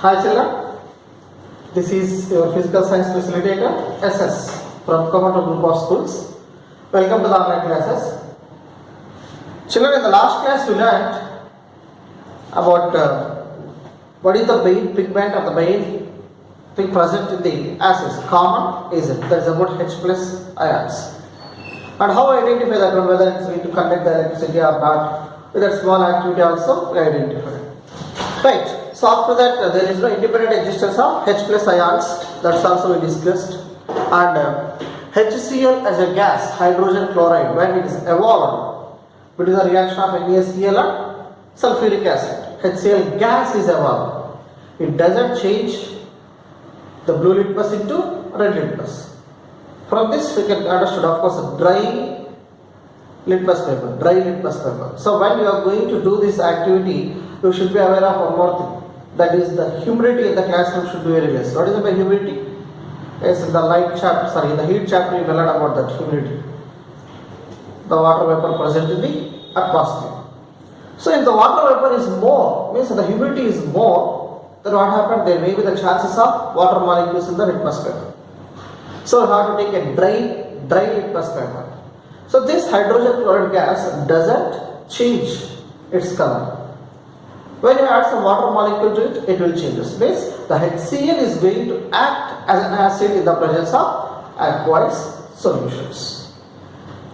Hi children, this is your physical science facilitator SS from Commodore Group of Schools. Welcome to the online classes. Children, in the last class we learned about what is the main pigment or the main thing present in the acids, common acid, that is about H plus ions. And how identify that one, whether it's going to conduct the electricity or not. With that small activity also we identify. Right. So after that there is no independent existence of H plus ions. That's also we discussed. And HCl as a gas, hydrogen chloride, when it is evolved between the reaction of NaCl and sulfuric acid, HCl gas is evolved. It doesn't change the blue litmus into red litmus. From this we can understand, of course, dry litmus paper. So when you are going to do this activity, you should be aware of one more thing. That is the humidity in the classroom should be very less. What is the humidity? Yes, in the in the heat chapter you will learn about that humidity. The water vapor present in the atmosphere. So if the water vapor is more, means the humidity is more, then what happened? There may be the chances of water molecules in the litmus paper. So you have to take a dry litmus paper. So this hydrogen chloride gas doesn't change its color. When you add some water molecule to it, it will change its base. The HCl is going to act as an acid in the presence of aqueous solutions.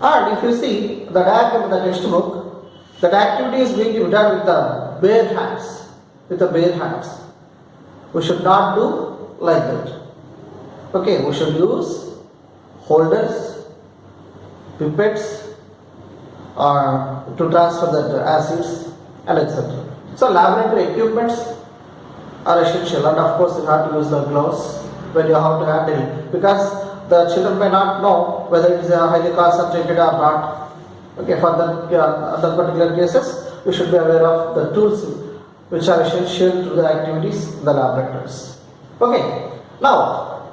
And if you see the diagram in the textbook, that activity is going to be done with the bare hands. We should not do like that. Okay, we should use holders, pipettes to transfer the acids and etc. So laboratory equipments are essential, and of course you have to use the gloves when you have to handle it, because the children may not know whether it is highly concentrated or not. Okay, for the particular cases you should be aware of the tools which are essential to the activities in the laboratories. Okay, now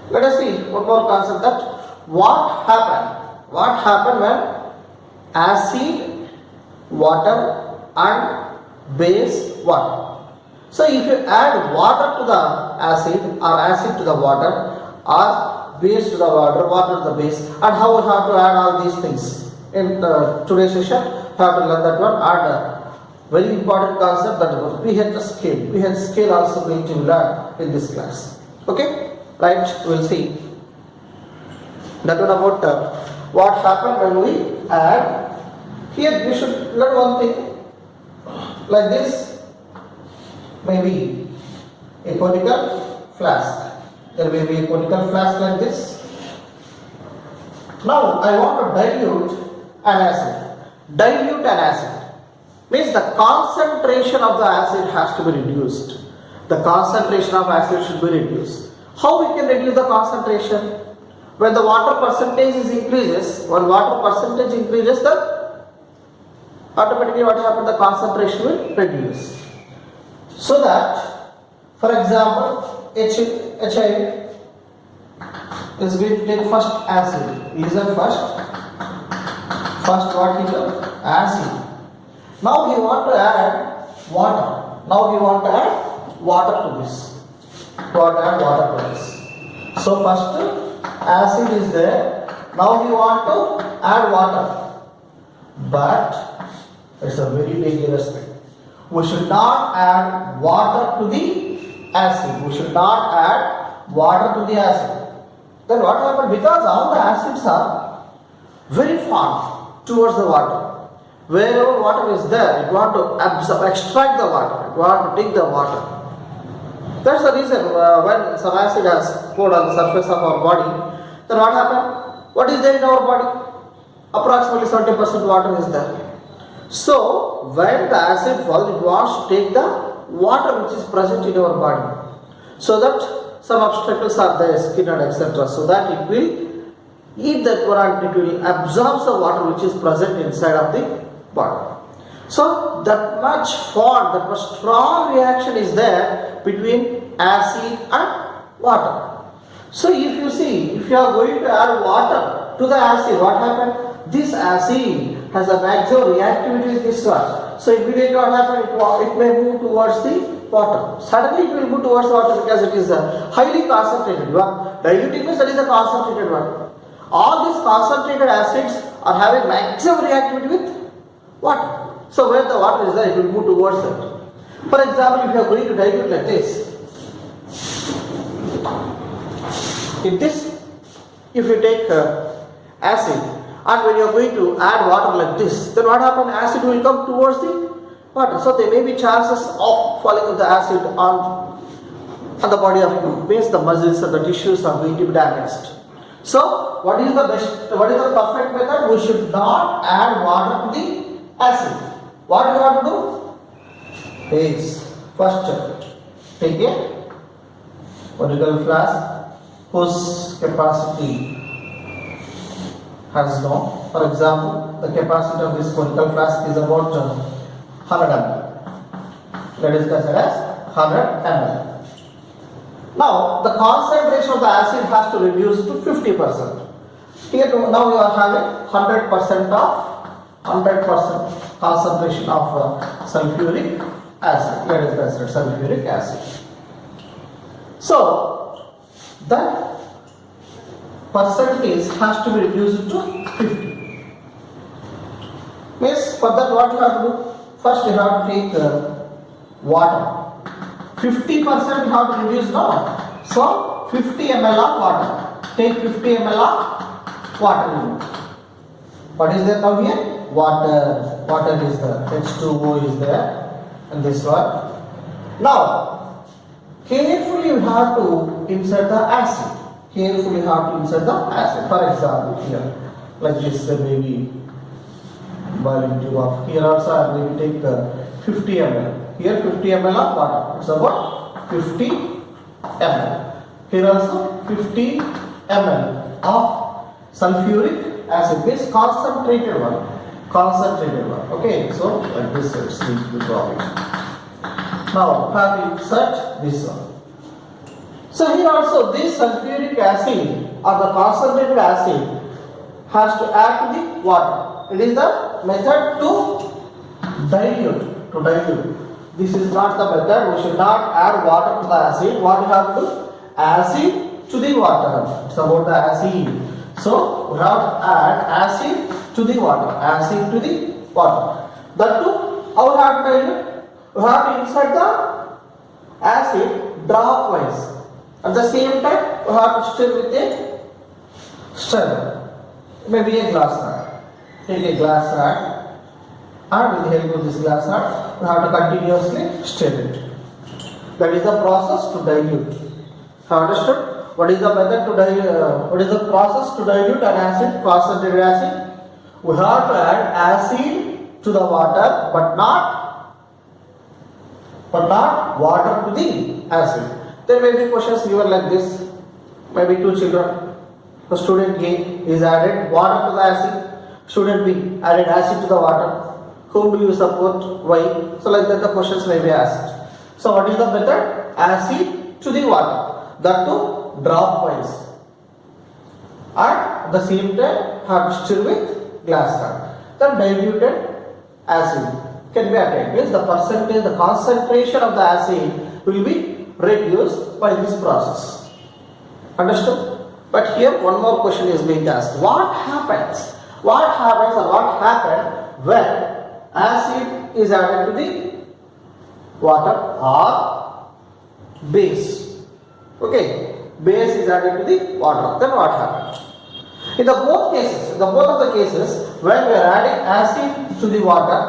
let us see one more concept, that what happened when acid, water and base water. So if you add water to the acid or acid to the water or base to the water to the base, and how we have to add all these things in today's session, we have to learn that one. And very important concept, that was pH scale also going to learn in this class. Okay, right, we'll see that one about what happened when we add. Here we should learn one thing. Like this, maybe a conical flask. There may be a conical flask like this. Now I want to dilute an acid. Means the concentration of the acid has to be reduced. The concentration of acid should be reduced. How we can reduce the concentration? When the water percentage increases, then automatically what happens? The concentration will reduce. So that, for example, HI is going to take first acid. Listen first. First what is the acid? Now we want to add water. To this. So first acid is there. Now we want to add water. But it's a very dangerous thing. We should not add water to the acid. Then what happens? Because all the acids are very far towards the water. Wherever water is there, it want to extract the water. It want to take the water. That's the reason when some acid has poured on the surface of our body, then what happened? What is there in our body? Approximately 70% water is there. So when the acid falls, it wants to take the water which is present in our body, so that some obstacles are there, skin and etc. So that it will eat that water and it will absorb the water which is present inside of the body. So that much strong reaction is there between acid and water. So if you are going to add water to the acid, what happens? This acid has a maximum reactivity with this one. So immediately what happens? It may move towards the water. Suddenly it will move towards water because it is a highly concentrated one. Diluting means that is a concentrated one. All these concentrated acids are having maximum reactivity with water. So where the water is there, it will move towards it. For example, if you are going to dilute like this, if you take acid and when you are going to add water like this, then what happens? Acid will come towards the water. So there may be chances of falling of the acid on the body of you. Means the muscles and the tissues are going to be damaged. So what is the perfect method? We should not add water to the acid. What you have to do is first take a vertical flask whose capacity has no. For example, the capacity of this vertical flask is about 100 ml. That is considered as 100 ml. Now the concentration of the acid has to reduce to 50%. Here now you are having 100% concentration of sulfuric acid. That is considered sulfuric acid. So that percentage has to be reduced to 50. Means for that what you have to do? First you have to take water. 50% you have to reduce now. So 50 ml of water. Take 50 ml of water. What is there now here? Water. Water is there. H2O is there. And this one. Now, carefully you have to insert the acid. Carefully you have to insert the acid. For example, here, like this, maybe boiling tube of. Here also I will take 50 ml. Here 50 ml of water. It's about 50 ml. Here also 50 ml of sulfuric acid. Means concentrated one. Concentrated one. Okay, so like this it's need to be drawing. Now have you insert this one. So here also this sulfuric acid or the concentrated acid has to add to the water. It is the method to dilute. To dilute. This is not the method. We should not add water to the acid. What we have to do? Acid to the water. It's about the acid. So we have to add acid to the water. Acid to the water. That too, how we have to dilute? We have to insert the acid dropwise. At the same time, we have to stir with a stirrer. Maybe a glass rod. Take a glass rod and with the help of this glass rod, we have to continuously stir it. That is the process to dilute. Have understood? What is the method to dilute? What is the process to dilute an acid, concentrated acid? We have to add acid to the water, but not water to the acid. There may be questions given like this. Maybe two children. The student A is added water to the acid. Student B added acid to the water. Whom do you support? Why? So like that the questions may be asked. So what is the method? Acid to the water. That too dropwise. And at the same time have to stir with glass rod. Then diluted acid can be attained. Means the percentage, the concentration of the acid will be reduced by this process. Understood? But here one more question is being asked. What happens? What happens or what happened when acid is added to the water or base? Okay, base is added to the water. Then what happens? In the both of the cases, when we are adding acid to the water,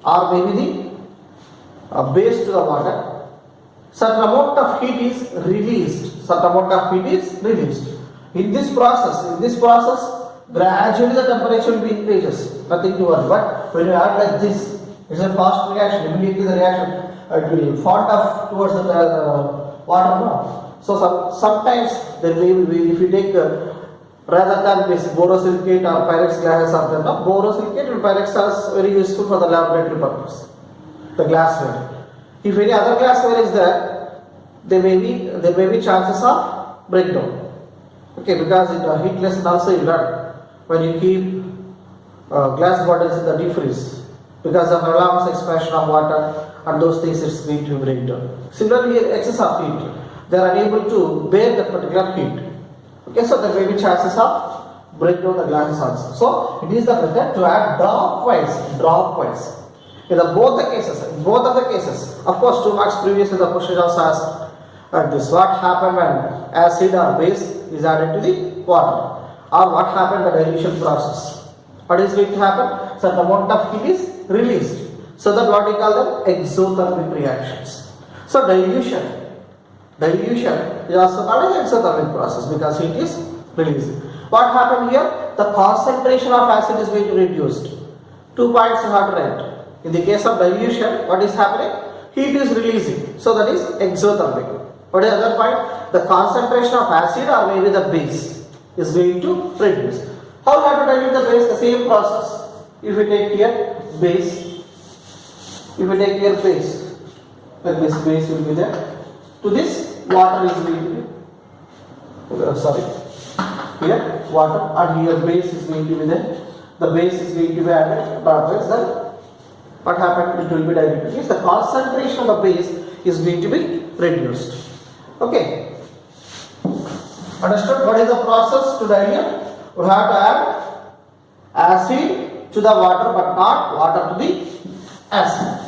or maybe the base to the water, certain amount of heat is released. In this process, gradually the temperature will be increases. Nothing to worry. But when you add like this, it's a fast reaction. Immediately the reaction will fount off towards the water now. So sometimes there may be, if you take rather than this borosilicate or pyrex glass or something, borosilicate and pyrex are very useful for the laboratory purpose. The glassware. If any other glassware is there, there may be chances of breakdown. Okay, because it heatless and also you learn. when you keep glass bottles in the deep freeze, because of enormous expansion of water and those things, it's going to break down. Similarly, here excess of heat, they are unable to bear that particular heat. Okay, so there may be chances of break down the glasses also. So it is the method to add dropwise. In both the cases, of course, 2 marks previously the question was asked this: what happened when acid or base is added to the water, or what happened in the dilution process? What is going to happen? So the amount of heat is released. So that what we call them exothermic reactions. So dilution is also called an exothermic process because heat is released. What happened here? The concentration of acid is going to be reduced. 2 points you have to write. In the case of dilution, what is happening? Heat is releasing. So that is exothermic. What is the other point? The concentration of acid or maybe the base is going to reduce. How you have to dilute the base? The same process. If we take here base, like this base will be there. To this, water is going to be, here water, and here base is going to be there. The base is going to be added dropwise. Then what happened? It will be diluted. Means the concentration of the base is going to be reduced. Okay. Understood? What is the process to dilute? We have to add acid to the water, but not water to the acid.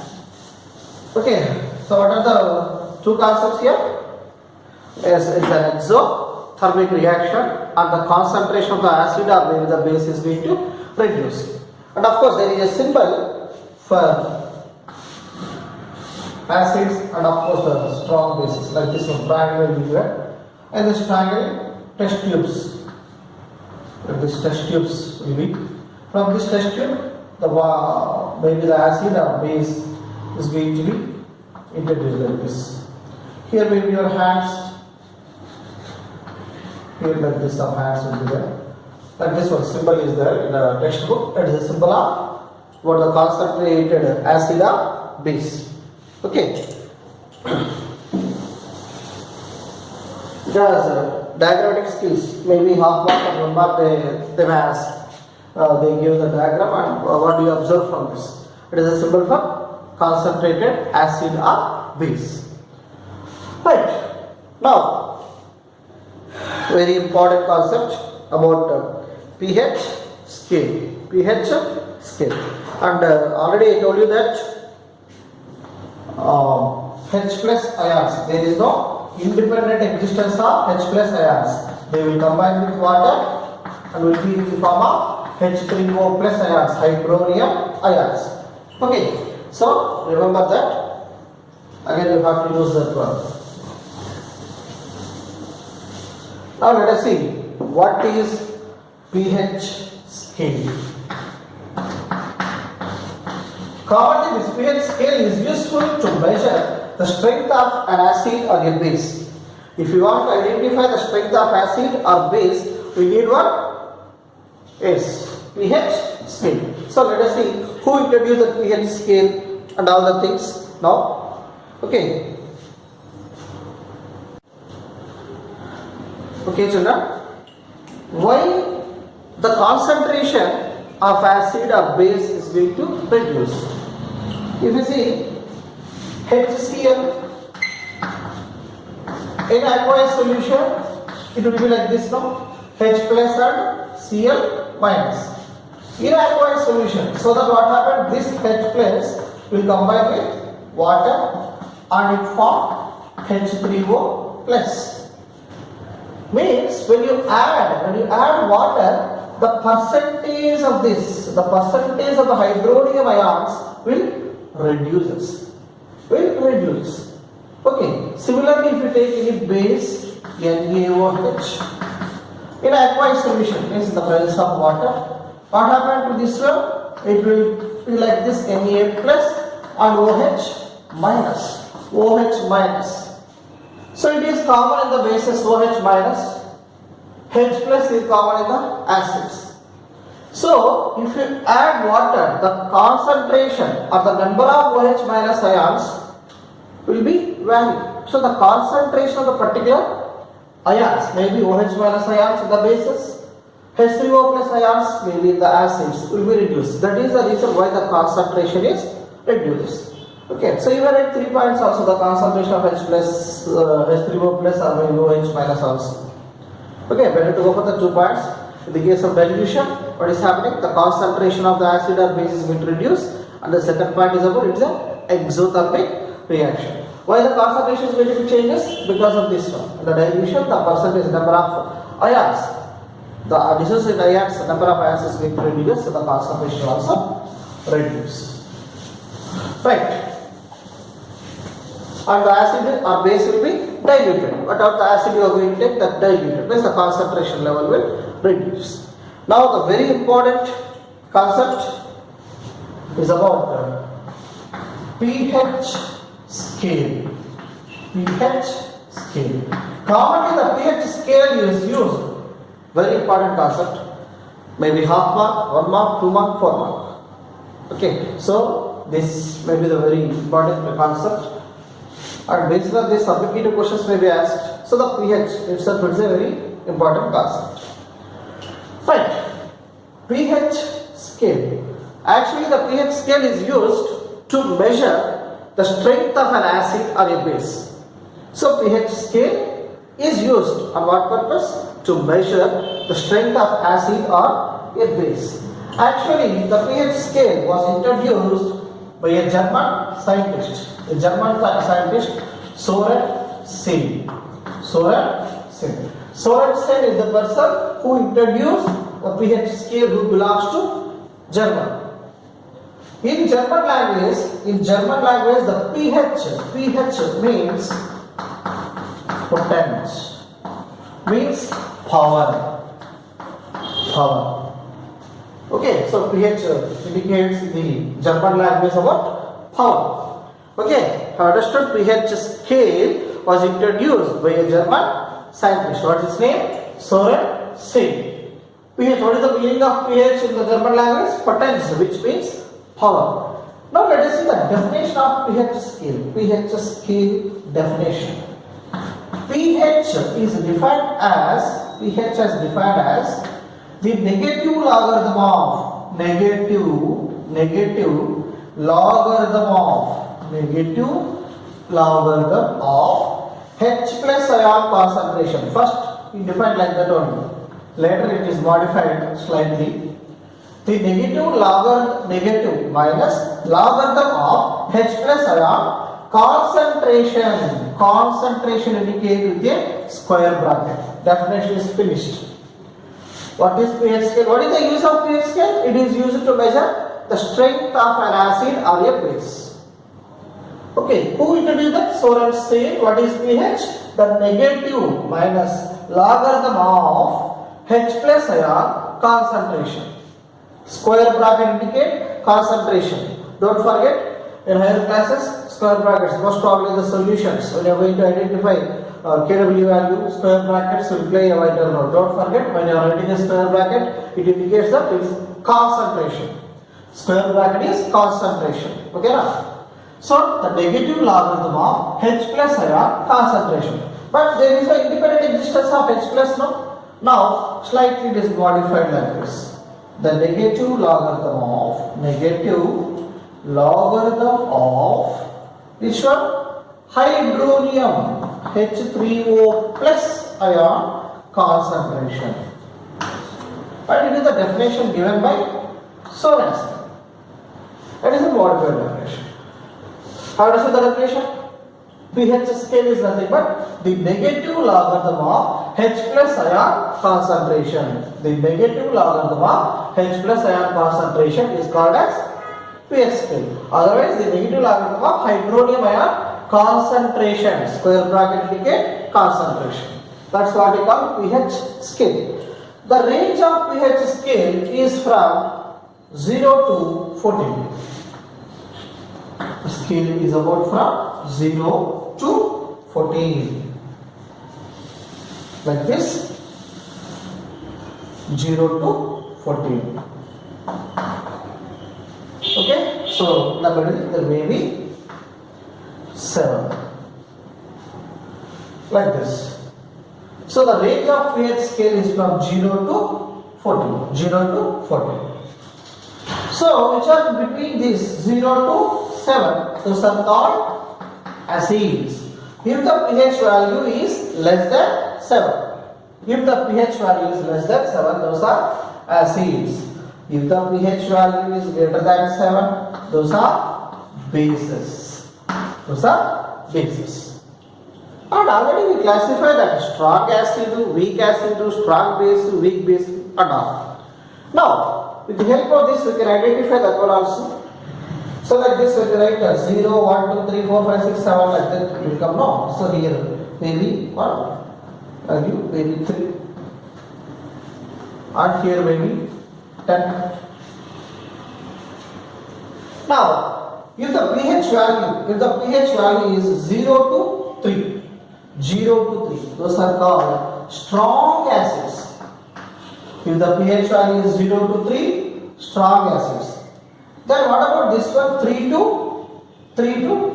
Okay. So what are the 2 concepts here? Yes, it's an exothermic reaction, and the concentration of the acid or maybe the base is going to reduce. And of course, there is a symbol for acids and of course the strong bases, like this one, triangle will be there, and this triangle test tubes. This test tubes will be, from this test tube, maybe the acid or base is going to be introduced like this. Here maybe your hands, here like this, some hands will be there. Like this one, symbol is there in the textbook. It is a symbol of what the concentrated acid or base. Okay. There's diagrammatic skills. Maybe half mark and 1 mark they may ask. They give the diagram, and what do you observe from this? It is a symbol for concentrated acid or base. Right. Now, very important concept about pH scale. pH scale. And already I told you that H plus ions, there is no independent existence of H plus ions. They will combine with water and will be in the form of H3O plus ions, hydronium ions. Okay, so remember that. Again you have to use that one. Now let us see what is pH scale. Commonly, this pH scale is useful to measure the strength of an acid or a base. If you want to identify the strength of acid or base, we need what? Yes, pH scale. So let us see who introduced the pH scale and all the things now. Okay. Okay, children. Why the concentration of acid or base is going to reduce? If you see HCl in aqueous solution, it will be like this now, H plus and Cl minus. In aqueous solution, so that what happened, this H plus will combine with water and it form H3O plus. Means when you add water, the percentage of the hydronium ions will reduce. Okay. Similarly, if you take any base, NaOH, in aqueous solution, means in the presence of water, what happened to this one? It will be like this, Na plus and OH minus. OH minus. So it is common in the bases OH minus. H plus is common in the acids. So if you add water, the concentration or the number of OH minus ions will be varied. So the concentration of the particular ions, maybe OH minus ions in the bases, H3O plus ions maybe in the acids will be reduced. That is the reason why the concentration is reduced. Okay, so you have at 3 points also the concentration of H plus H3O plus or maybe OH minus also. Okay, better to go for the 2 points. In the case of dilution, what is happening? The concentration of the acid or base is going to reduce, and the second point is about it's an exothermic reaction. Why the concentration is going to be changes? Because of this one. In the dilution, the percentage number of ions, the dissociated ions, the number of ions is going to reduce, so the concentration also reduce. Right. And the acid or base will be diluted. Whatever the acid you are going to take, that diluted means the concentration level will reduce. Now the very important concept is about the pH scale. pH scale. Commonly the pH scale is used. Very important concept. Maybe half mark, 1 mark, 2 mark, 4 mark. Okay, so this may be the very important concept. And based on this, subjective questions may be asked. So the pH itself is a very important concept. Right. pH scale. Actually, the pH scale is used to measure the strength of an acid or a base. So pH scale is used on what purpose? To measure the strength of acid or a base. Actually, the pH scale was introduced by a German scientist. A German scientist, Sorensen. Sorensen is the person who introduced the pH scale, who belongs to German. In German language, the pH means potence, means power. Okay, so pH indicates the German language about power. Okay, understood? pH scale was introduced by a German scientist. What is his name? Sorensen. pH, what is the meaning of pH in the German language? Potence, which means power. Now let us see the definition of pH scale. pH scale definition. pH is defined as the negative logarithm of H plus ion concentration. First we defined like that only. Later it is modified slightly. The negative minus logarithm of H plus ion concentration indicated with a square bracket. Definition is finished. What is pH scale? What is the use of pH scale? It is used to measure the strength of an acid or a base. Okay, who introduced that? Sorensen. What is pH? The negative minus logarithm of H plus ion concentration. Square bracket indicate concentration. Don't forget, in higher classes, square brackets, most probably the solutions. When you are going to identify KW value, square brackets will play a vital role. Don't forget, when you are writing a square bracket, it indicates that it is concentration. Square bracket is concentration. Okay, now? So the negative logarithm of H plus ion concentration. But there is an independent existence of H plus now. Now, slightly it is modified like this. The negative logarithm of which one? Hydronium H3O plus ion concentration. And it is the definition given by Sorensen. That is a modified definition. How does the definition? pH scale is nothing but the negative logarithm of H plus ion concentration. The negative logarithm of H plus ion concentration is called as pH scale. Otherwise, the negative logarithm of hydronium ion concentration, square bracket indicate concentration. That's what we call pH scale. The range of pH scale is from 0 to 14. The scale is about from 0 to 14. Like this. 0 to 14. Okay, so number there may be 7. Like this. So the range of pH scale is from 0 to 14. 0 to 14. So, which are between these 0 to 7, those are called acids. If the pH value is less than 7, if the pH value is less than 7, those are acids. If the pH value is greater than 7, those are bases. Those are bases. And already we classify that strong acid to weak acid to strong base to weak base and all. Now, with the help of this, we can identify that one also. So like this, we can write 0, 1, 2, 3, 4, 5, 6, 7 like that it will come. No. So here maybe 1 value, maybe 3, and here maybe 10. Now, if the pH value is 0 to 3, 0 to 3, those are called strong acids. If the pH value is 0 to 3, strong acids. Then what about this one, 3 to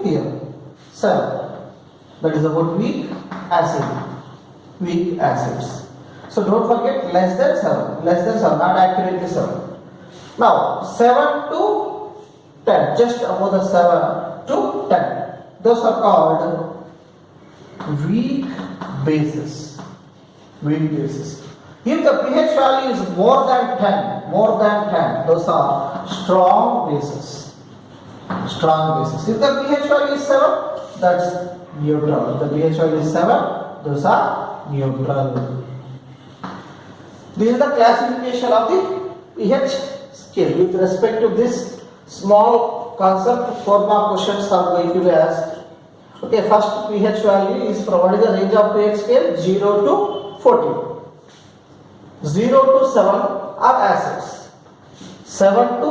here, 7. That is about weak acids. So don't forget less than 7, not accurately 7. Now 7 to 10, just above the 7 to 10. Those are called weak bases. If the pH value is more than 10, those are strong bases. If the pH value is 7, that's neutral. If the pH value is 7, those are neutral. This is the classification of the pH scale. With respect to this small concept, 4 mark questions are going to be asked. Okay, first pH value is provided the range of pH scale 0 to 14. 0 to 7 are acids, 7 to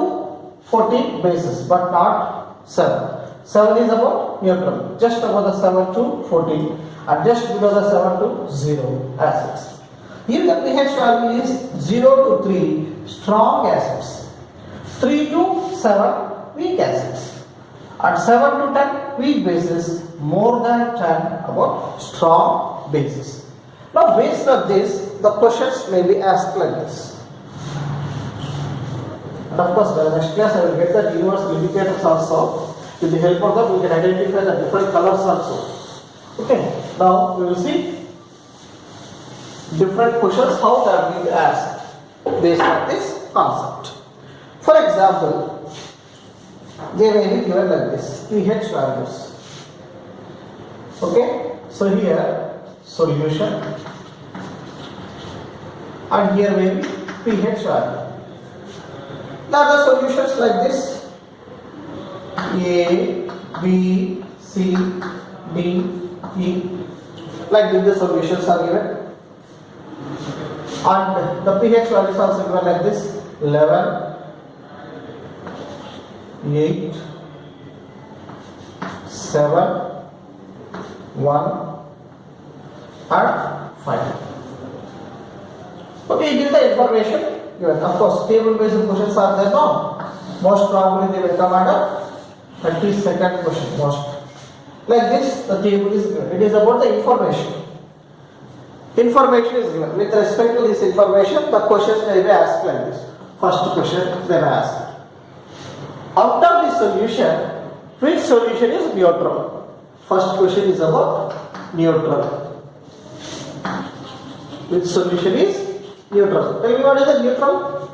14 bases, but not 7. 7 is about neutral, just above the 7 to 14, and just below the 7 to 0 acids. If the pH value is 0 to 3, strong acids, 3 to 7, weak acids, and 7 to 10, weak bases, more than 10 about strong bases. Now, based on this, the questions may be asked like this. And of course, by the next class, I will get the universal indicators also. With the help of that, we can identify the different colors also. Okay, now we will see different questions, how they are being asked based on this concept. For example, they may be given like this, pH values. Okay, so here solution, and here may be pH value. Now the solutions like this: A, B, C, D, E. Like this, the solutions are given, and the pH values are also given like this: 11, 8, 7, 1, and 5. Okay, it is the information given. Of course, table based questions are there now. Most probably they will come under 32nd question. Most like this, the table is given. It is about the information. Information is given. With respect to this information, the questions may be asked like this. First question they may ask: out of the solution, which solution is neutral? First question is about neutral. Which solution is neutral? Tell me, what is the neutral?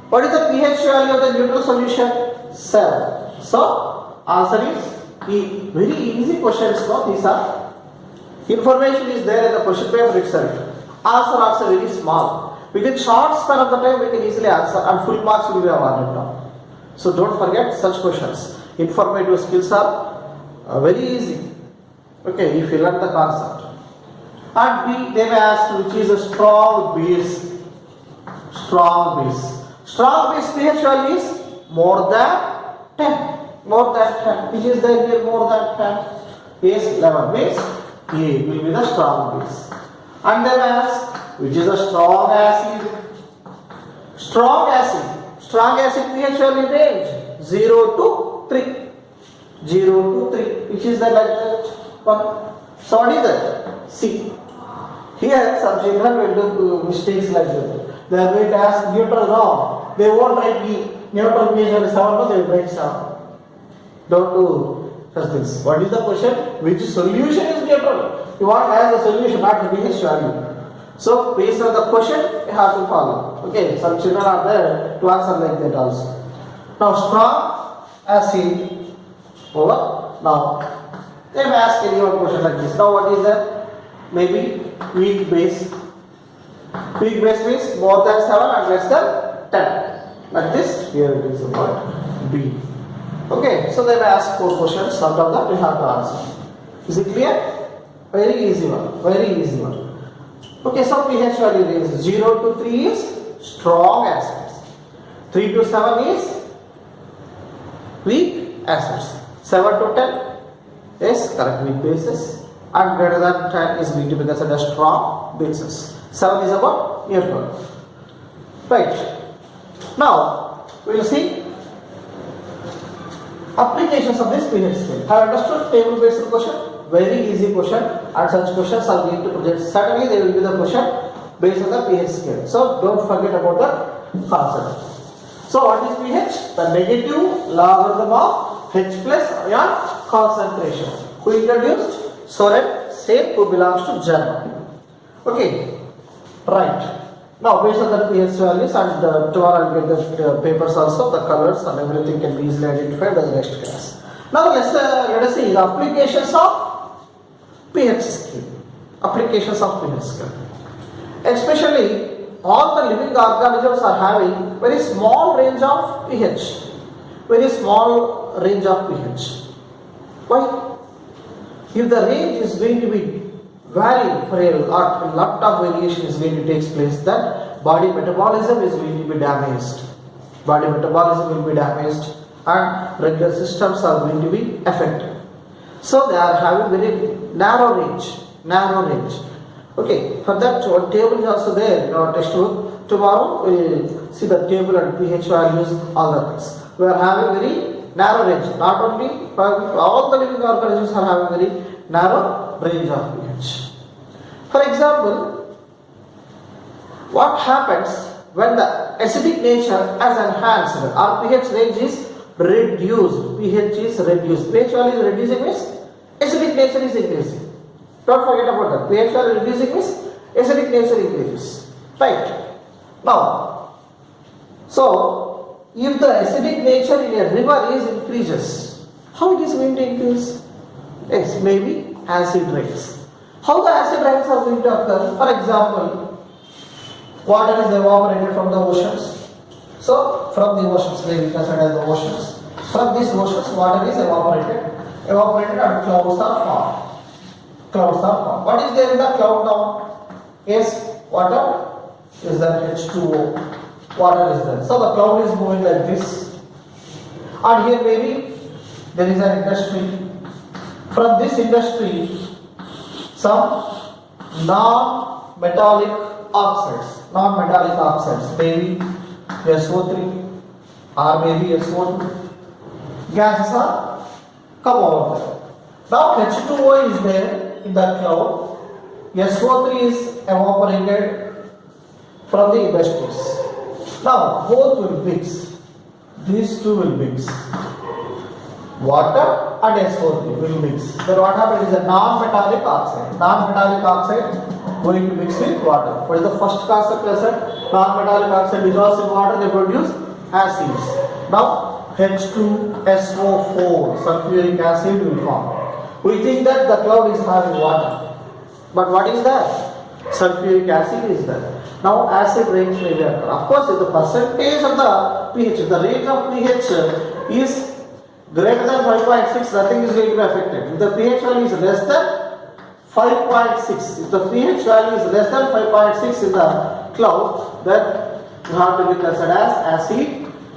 What is the pH value of the neutral solution? 7. So, answer is E. Very easy questions. No? These are information is there in the question paper itself. Answer also very small. Within short span of the time, we can easily answer, and full marks will be awarded now. So, don't forget such questions. Informative skills are very easy. Okay, if you learn the concept. And B, they may ask which is a strong base. Strong base. Strong base pH value is more than 10. More than 10. Which is there here more than 10? Yes, 11 base. A will be the strong base. And they may ask which is a strong acid. Strong acid. Strong acid pH value range 0 to 3. 0 to 3. Which is the like that one? So what is that? C. Here some children will do mistakes like that. They are going to ask neutral now. They won't write neutral pH value 7, no, they will write 7. Don't do such things. What is the question? Which solution is neutral? You want as a solution, not the pH value. So based on the question, you have to follow. Okay, some children are there to answer like that also. Now strong acid over. Now they may ask any one question like this. Now what is that? Maybe weak base. Weak base means more than 7 and less than 10. Like this, here it is about B. Okay, so they may ask 4 questions. Out of that we have to answer. Is it clear? Very easy one. Very easy one. Okay, so pH value range 0 to 3 is strong acids. 3 to 7 is weak acids. 7 to 10 is correct weak bases. And greater than 10 is going to be considered as strong bases. 7 is about neutral. Right. Now, we will see applications of this pH scale. Have understood table based question? Very easy question, and such questions are going to present. Certainly they will be the question based on the pH scale. So don't forget about the concept. So what is pH? The negative logarithm of H plus ion concentration. Who introduced? Soren Sale, who belongs to Germany. Okay, right. Now based on the pH values, and tomorrow I will get the papers also, the colors and everything can be easily identified by the next class. Now let us see the applications of pH scale. Applications of pH scale. Especially all the living organisms are having very small range of pH. Very small range of pH. Why? If the range is going to be vary for a lot of variation is going to take place, then body metabolism is going to be damaged. Body metabolism will be damaged and regular systems are going to be affected. So they are having very narrow range. Okay, for that one table is also there in our textbook. Tomorrow we will see the table and pH values, all the things. We are having very narrow range. Not only all the living organisms are having very narrow range of pH. For example, what happens when the acidic nature is enhanced? Our pH range is reduced. pH is reduced. pH value is reducing means acidic nature is increasing. Don't forget about that. pH value reducing means acidic nature increases. Right. Now, so if the acidic nature in a river is increases, how it is going to increase? Yes, maybe acid rains. How the acid rains are going to occur? For example, water is evaporated from the oceans. So, from the oceans, they will consider as the oceans. From these oceans, water is evaporated and clouds are formed. What is there in the cloud now? Yes, water is that H2O. Water is there. So the cloud is moving like this. And here maybe there is an industry. From this industry, some non-metallic oxides, maybe SO3 or maybe SO2 gases are come over there. Now H2O is there in the cloud, SO3 is evaporated from the industries. Now both will mix, these two will mix, water and SO3 will mix. Then what happens is a non-metallic oxide going to mix with water. What is the first concept lesson? Non-metallic oxide dissolves in water, they produce acids. Now H2SO4, sulfuric acid will form. We think that the cloud is having water, but what is that? Sulfuric acid is there. Now acid rains may be occur. Of course, if the percentage of the pH, the range of pH is greater than 5.6, nothing is going to be affected. If the pH value is less than 5.6, if the pH value is less than 5.6 in the cloud, then you have to be considered as acid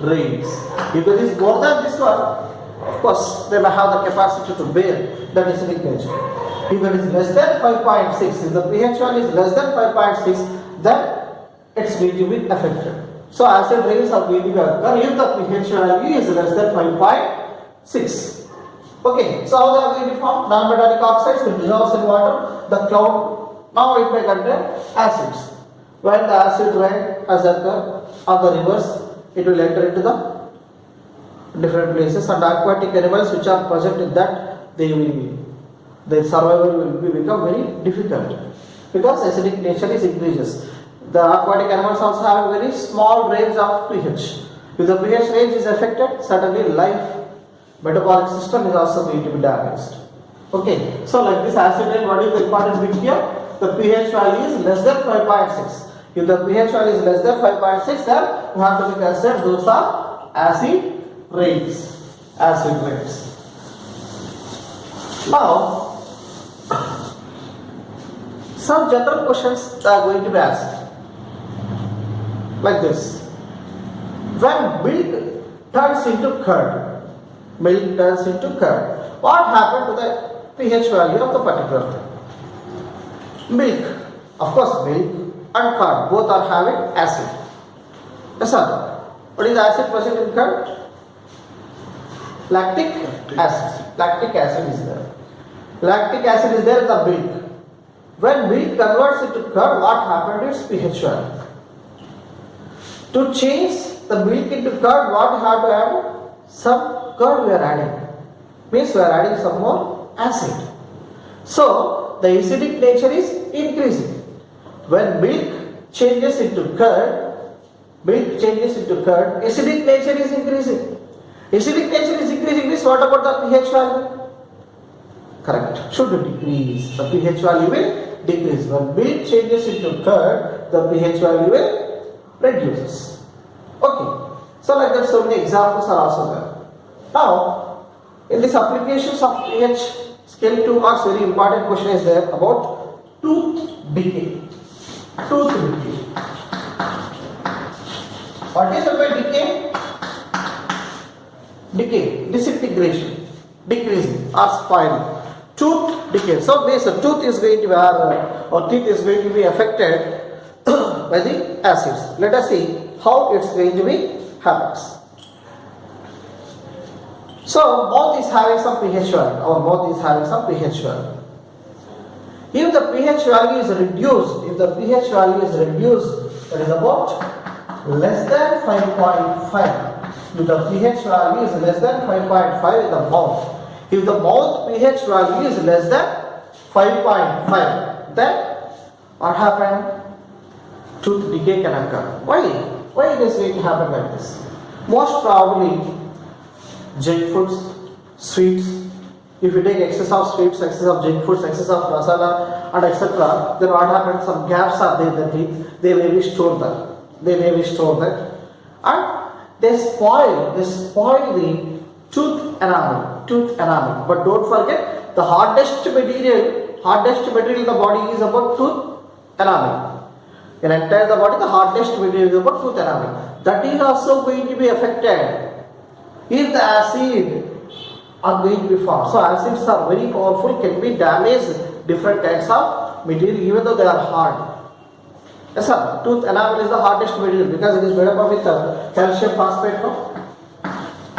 rains. If it is more than this one, of course, they may have the capacity to bear that acidic nature. If it is less than 5.6, if the pH value is less than 5.6, then it's going to be affected. So acid rains are going to be occur if the pH value is less than 5.6. Okay, so how they are going to form? Non-metallic oxides will dissolve in water. The cloud, now it may contain acids. When the acid rain has occurred on the rivers, it will enter into the different places, and aquatic animals which are present in that, their survival will become very difficult because acidic nature is increases. The aquatic animals also have a very small range of pH. If the pH range is affected, certainly life metabolic system is also going to be damaged. Okay, so like this acid rain, what is the important bit here? The pH value is less than 5.6. If the pH value is less than 5.6, then you have to be considered those are acid rains. Acid rains. Now, some general questions are going to be asked. Like this. When milk turns into curd, what happened to the pH value of the particular thing? Milk, of course, milk and curd both are having acid. Yes, sir. What is the acid present in curd? Lactic acid. Lactic acid is there. Lactic acid is there in the milk. When milk converts into curd, what happened is pH value. To change the milk into curd, what we have to add? Some curd we are adding. Means we are adding some more acid. So the acidic nature is increasing. When milk changes into curd, acidic nature is increasing. Acidic nature is increasing means what about the pH value? Correct. Should decrease. The pH value will decrease. When milk changes into curd, the pH value will reduces. Okay. So like that, so many examples are also there. Now, in this applications of pH scale 2 marks, very important question is there about tooth decay. Tooth decay. What is about decay? Decay, disintegration, decreasing or spoiling. Tooth decay. So the tooth is going to be or teeth is going to be affected by the acids. Let us see how it's going to be happens. So mouth is having some pH value. Our mouth is having some pH value. If the pH value is reduced, that is about less than 5.5. If the pH value is less than 5.5 in the mouth, if the mouth pH value is less than 5.5, then what happened? Tooth decay can occur. Why it is going to happen like this? Most probably junk foods, sweets. If you take excess of sweets, excess of junk foods, excess of masala and etc., then what happens? Some gaps are there in the teeth. They may be stored there. And they spoil the tooth enamel. But don't forget, the hardest material in the body is about tooth enamel. In entire the body, the hardest material is about tooth enamel. That is also going to be affected if the acid are going to be formed. So acids are very powerful, can be damaged different kinds of material even though they are hard. Yes sir, tooth enamel is the hardest material because it is made up with calcium phosphate from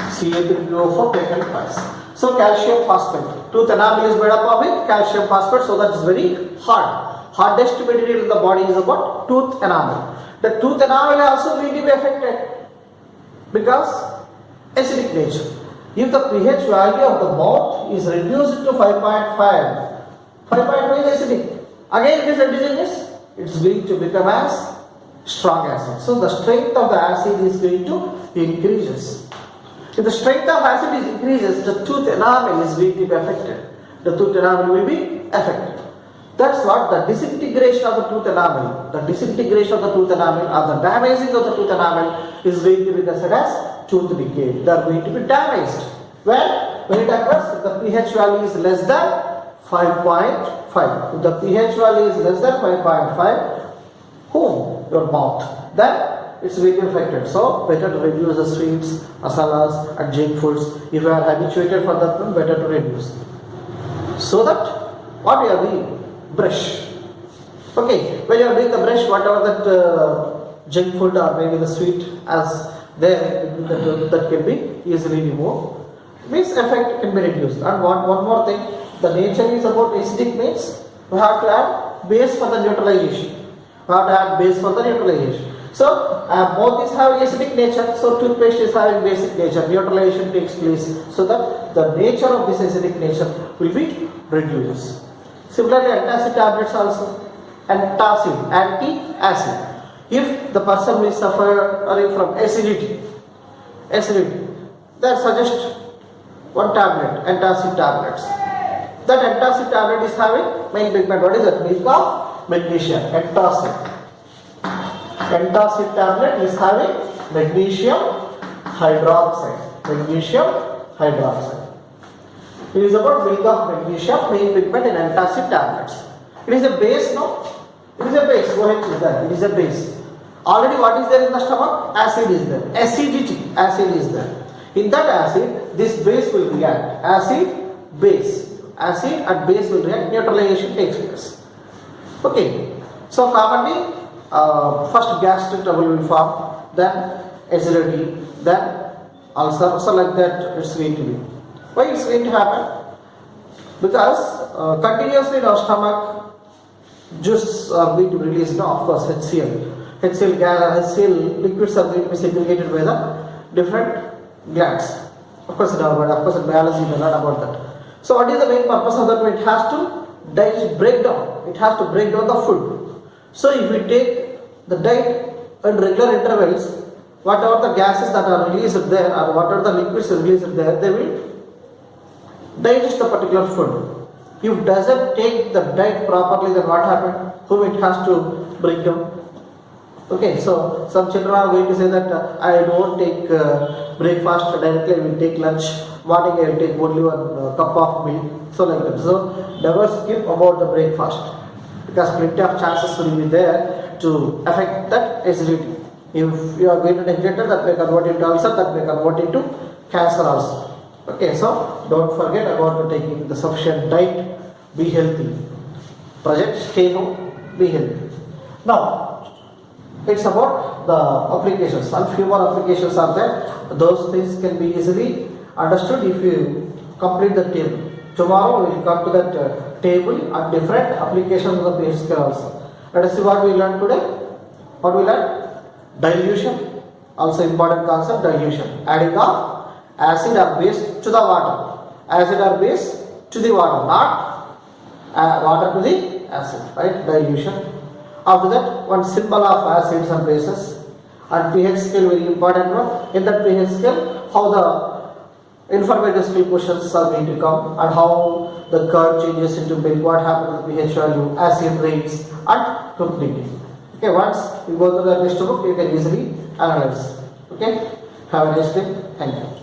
Ca3PO4 taken twice. So calcium phosphate. Tooth enamel is made up with calcium phosphate, so that is very hard. Hardest material in the body is about tooth enamel. The tooth enamel also will be affected because acidic nature. If the pH value of the mouth is reduced to 5.5 is acidic. Again it is reducing this, it's going to become as strong acid. So the strength of the acid is going to increases. If the strength of acid is increases, the tooth enamel is going to be affected. The tooth enamel will be affected. That's what the disintegration of the tooth enamel, or the damaging of the tooth enamel is going to be considered as tooth decay. They are going to be damaged. When it occurs, if the pH value is less than 5.5. If the pH value is less than 5.5, your mouth, then it's going to be affected. So better to reduce the sweets, masalas and junk foods. If you are habituated for that one, better to reduce. So that what you are doing? Brush. Okay, when you are doing the brush, whatever that junk food or maybe the sweet as there, that can be easily removed. Means effect can be reduced. And one more thing, the nature is about acidic means we have to add base for the neutralization. We have to add base for the neutralization. So both is having acidic nature, so toothpaste is having basic nature. Neutralization takes place so that the nature of this acidic nature will be reduced. Similarly, antacid tablets also. Antacid, anti-acid. If the person will suffer from acidity, then suggest one tablet, antacid tablets. That antacid tablet is having main pigment. What is that? Milk of magnesium. Antacid. Antacid tablet is having magnesium hydroxide. Magnesium hydroxide. It is about milk of magnesium, main pigment in antacid tablets. It is a base, no? It is a base. OH is there. It is a base. Already what is there in the stomach? Acid is there. Acidity. Acid is there. In that acid, this base will react. Acid, base. Acid and base will react. Neutralization takes place. Okay. So commonly, first gastric trouble will form, then acidity, then ulcer. So like that it's going to be. Why it's going to happen? Because continuously in our stomach, juice are going to be released. No, of course HCl. HCl liquids are going to be segregated by the different glands. Of course in biology we learn about that. So what is the main purpose of that? It has to break down. It has to break down the food. So if we take the diet at regular intervals, whatever the gases that are released there or whatever the liquids are released there, they will digest the particular food. If it doesn't take the diet properly, then what happens? Whom it has to break down. Okay, so some children are going to say that I don't take breakfast directly, I will take lunch. Morning I will take only one cup of milk. So like that. So never skip about the breakfast, because plenty of chances will be there to affect that acidity. If you are going to digest it, that may convert into ulcer, that may convert into cancer also. Okay, so don't forget about taking the sufficient diet. Be healthy. Project stay home, be healthy. Now, it's about the applications. And few more applications are there. Those things can be easily understood if you complete the table. Tomorrow we will come to that table and different applications of the pH scale also. Let us see what we learned today. What we learned? Dilution. Also important concept, dilution. Adding of acid or base to the water. Acid or base to the water, not water to the acid. Right? Dilution. After that, one symbol of acids and bases, and pH scale very important one. In that pH scale, how the informative skill questions are going to come, and how the curve changes into milk, what happens to the pH value, acid rates, and cooking. Okay, once you go through the textbook, you can easily analyze. Okay, have a nice day. Thank you.